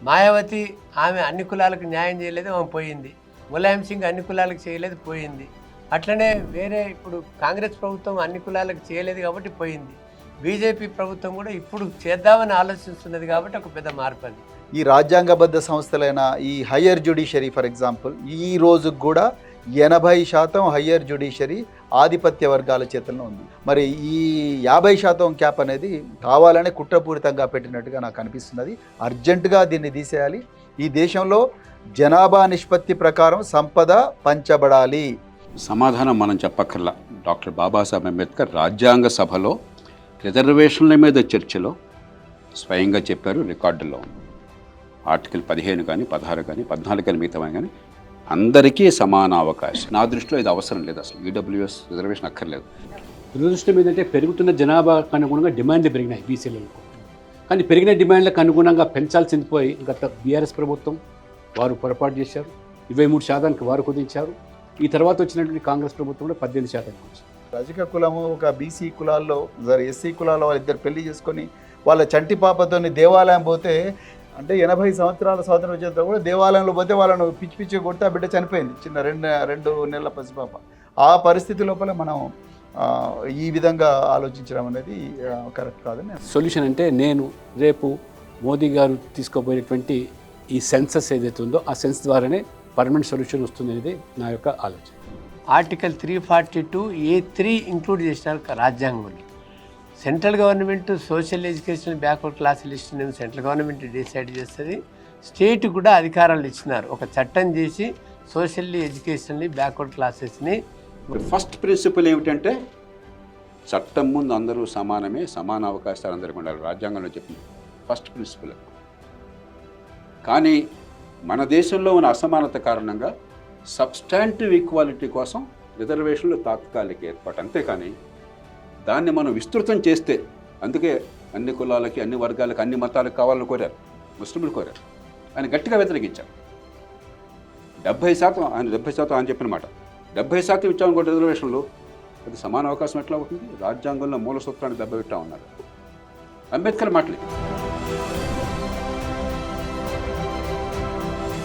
మాయావతి ఆమె అన్ని కులాలకు న్యాయం చేయలేదు, ఆమె పోయింది. ములాయం సింగ్ అన్ని కులాలకు చేయలేదు, పోయింది. అట్లనే వేరే ఇప్పుడు కాంగ్రెస్ ప్రభుత్వం అన్ని కులాలకు చేయలేదు కాబట్టి పోయింది. బీజేపీ ప్రభుత్వం కూడా ఇప్పుడు చేద్దామని ఆలోచిస్తున్నది కాబట్టి ఒక పెద్ద మార్పు అది. ఈ రాజ్యాంగబద్ధ సంస్థలైన ఈ హయ్యర్ జ్యుడిషియరీ ఫర్ ఎగ్జాంపుల్ ఈ రోజుకు కూడా 80% హయ్యర్ జ్యుడిషియరీ ఆధిపత్య వర్గాల చేతుల్లో ఉంది. మరి ఈ 50% క్యాప్ అనేది కావాలనే కుట్రపూరితంగా పెట్టినట్టుగా నాకు అనిపిస్తున్నది. అర్జెంటుగా దీన్ని తీసేయాలి. ఈ దేశంలో జనాభా నిష్పత్తి ప్రకారం సంపద పంచబడాలి. సమాధానం మనం చెప్పక్కర్లా. డాక్టర్ బాబాసాహెబ్ అంబేద్కర్ రాజ్యాంగ సభలో రిజర్వేషన్ల మీద చర్చలో స్వయంగా చెప్పారు, రికార్డుల్లో ఉంది. ఆర్టికల్ 15 కానీ 16 కానీ 14 కానీ మిగతా కానీ అందరికీ సమాన అవకాశం. నా దృష్టిలో ఇది అవసరం లేదు, అసలు ఈడబ్ల్యూఎస్ రిజర్వేషన్ అక్కర్లేదు. దురదృష్టం ఏంటంటే పెరుగుతున్న జనాభాకు అనుగుణంగా డిమాండ్లు పెరిగినాయి బీసీలకు. కానీ పెరిగిన డిమాండ్లకు అనుగుణంగా పెంచాల్సింది పోయి గత బీఆర్ఎస్ ప్రభుత్వం వారు పొరపాటు చేశారు. 23% వారు కుదించారు. ఈ తర్వాత వచ్చినటువంటి కాంగ్రెస్ ప్రభుత్వం కూడా 18% వచ్చింది. రజక కులము ఒక బీసీ కులాల్లో ఎస్సీ కులాల్లో వాళ్ళిద్దరు పెళ్లి చేసుకొని వాళ్ళ చంటి పాపతోని దేవాలయం పోతే అంటే 80 సంవత్సరాల స్వాతంత్రం వచ్చేంత కూడా దేవాలయంలో పోతే వాళ్ళను పిచ్చి పిచ్చి కొట్టి ఆ బిడ్డ చనిపోయింది, చిన్న 2 నెలల పసిపాప. ఆ పరిస్థితి లోపల మనం ఈ విధంగా ఆలోచించడం అనేది కరెక్ట్ కాదని. సొల్యూషన్ అంటే నేను రేపు మోదీ గారు తీసుకోబోయేటువంటి ఈ సెన్సస్ ఏదైతే ఉందో ఆ సెన్స్ ద్వారానే పర్మనెంట్ సొల్యూషన్ వస్తుంది అనేది నా యొక్క ఆలోచన. ఆర్టికల్ 342(a)(3) ఇంక్లూడ్ చేసినారు రాజ్యాంగంలో. Central government social education backward class లిస్ట్ని సెంట్రల్ గవర్నమెంట్ డిసైడ్ చేస్తుంది. స్టేట్ కూడా అధికారాలు ఇచ్చినారు, ఒక చట్టం చేసి సోషల్లీ ఎడ్యుకేషన్లీ బ్యాక్వర్డ్ క్లాసెస్ని. ఫస్ట్ ప్రిన్సిపల్ ఏమిటంటే చట్టం ముందు అందరూ సమానమే, సమాన అవకాశాలు అందరికీ ఉండాలి. రాజ్యాంగంలో చెప్పింది ఫస్ట్ ప్రిన్సిపల్. కానీ మన దేశంలో ఉన్న అసమానత కారణంగా సబ్స్టాంటివ్ ఈక్వాలిటీ కోసం రిజర్వేషన్లు తాత్కాలిక ఏర్పాటు, అంతేకాని దాన్ని మనం విస్తృతం చేస్తే, అందుకే అన్ని కులాలకి అన్ని వర్గాలకి అన్ని మతాలకు కావాలని కోరారు, ముస్లింలు కోరారు. ఆయన గట్టిగా వ్యతిరేకించారు. 70% ఆయన 70% ఆయన చెప్పిన మాట 70% ఇచ్చామనుకోండి రిజర్వేషన్లు, అది సమాన అవకాశం ఎట్లా అవుతుంది? రాజ్యాంగంలో మూల సూత్రాన్ని దెబ్బతిట్టా ఉన్నారు. అంబేద్కర్ మాటలే.